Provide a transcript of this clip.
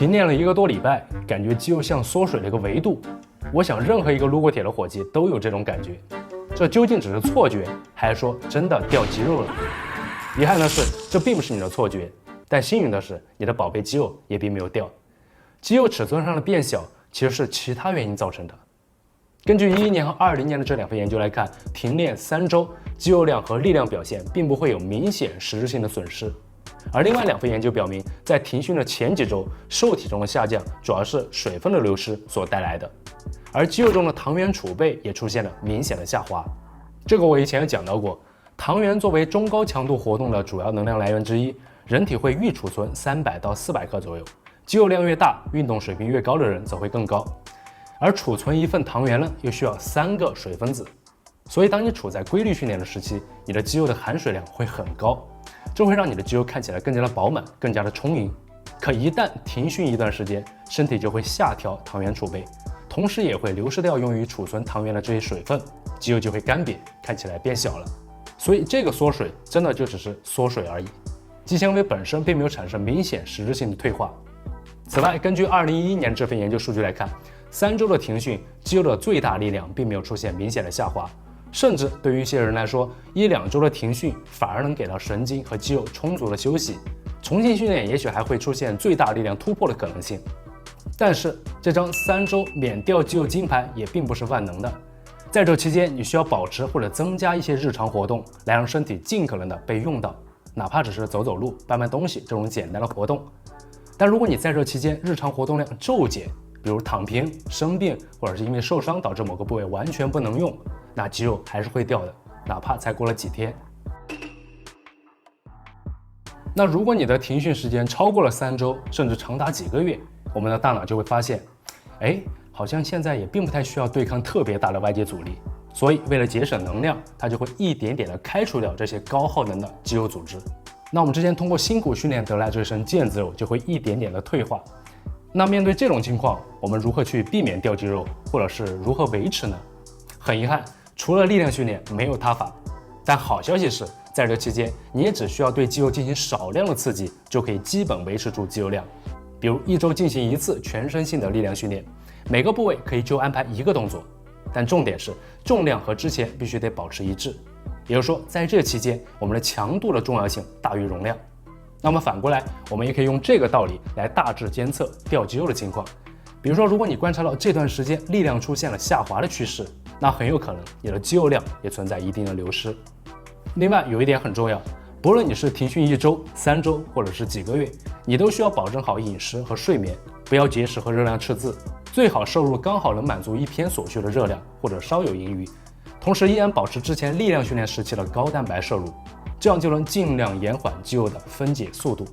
停練了1個多禮拜，感覺肌肉像縮水了一個維度。我想任何一個擼過鐵的伙計都有這種感覺。這究竟只是錯覺，還是說真的掉肌肉了？遺憾的是，這並不是你的錯覺，但幸運的是，你的寶貝肌肉也並沒有掉。肌肉尺寸上的變小，其實是其他原因造成的。根據2011年和2020年的這2份研究來看，停練3周，肌肉量和力量表現并不會有明顯實質性的損失。而另外2份研究表明，在停訓的前幾周，瘦體重的下降主要是水分的流失所帶來的，而肌肉中的糖原儲備也出現了明顯的下滑。這個我以前也講到過，糖原作為中高強度活動的主要能量來源之一，人體會預儲存300到400克左右，肌肉量越大，運動水平越高的人則會更高。而儲存一份糖原呢，又需要3個水分子，所以當你處在規律訓練的时期，你的肌肉的含水量会很高，這會讓你的肌肉看起來更加的飽滿，更加的充盈。可一旦停訓一段時間，身體就會下調糖原儲備，同時也會流失掉用於儲存糖原的這些水分，肌肉就會干瘪，看起來變小了。所以這個縮水真的就只是縮水而已，肌纖維本身並沒有產生明顯實質性的退化。此外，根據2011年這份研究數據來看，3周的停訓，肌肉的最大力量并沒有出現明顯的下滑，甚至对於一些人來說，1-2周的停訓反而能給到神經和肌肉充足的休息，重新訓練也許還會出現最大力量突破的可能性。但是這張3周免掉肌肉金牌也並不是萬能的，在這期間你需要保持或者增加一些日常活動，來讓身體盡可能的被用到，哪怕只是走走路、搬搬東西這種簡單的活動。但如果你在這期間日常活動量驟減，比如躺平、生病，或者是因為受傷導致某個部位完全不能用，那肌肉還是會掉的，哪怕才過了幾天。那如果你的停訓時間超過了3周，甚至長達幾個月，我們的大腦就會發现，好像現在也並不太需要對抗特別大的外界阻力，所以為了節省能量，它就會一點點的開除掉這些高耗能的肌肉組織。那我們之前通過辛苦訓練得來這身腱子肉就會一點點的退化。那面對這種情況，我們如何去避免掉肌肉，或者是如何維持呢？很遺憾，除了力量訓練，沒有他法。但好消息是，在這期間，你也只需要對肌肉進行少量的刺激，就可以基本維持住肌肉量。比如1周進行1次全身性的力量訓練，每個部位可以就安排1個動作，但重點是重量和之前必須得保持一致。也就是說，在這期間，我們的強度的重要性大於容量。那麼反過來，我們也可以用這個道理來大致監測掉肌肉的情況。比如說，如果你觀察到這段時間力量出現了下滑的趨勢，那很有可能你的肌肉量也存在一定的流失。另外有一點很重要，不論你是停訓1周、3周，或者是幾個月，你都需要保證好飲食和睡眠，不要節食和熱量赤字，最好摄入剛好能滿足1天所需的熱量，或者稍有盈余。同時依然保持之前力量訓練時期的高蛋白摄入，這樣就能盡量延緩肌肉的分解速度。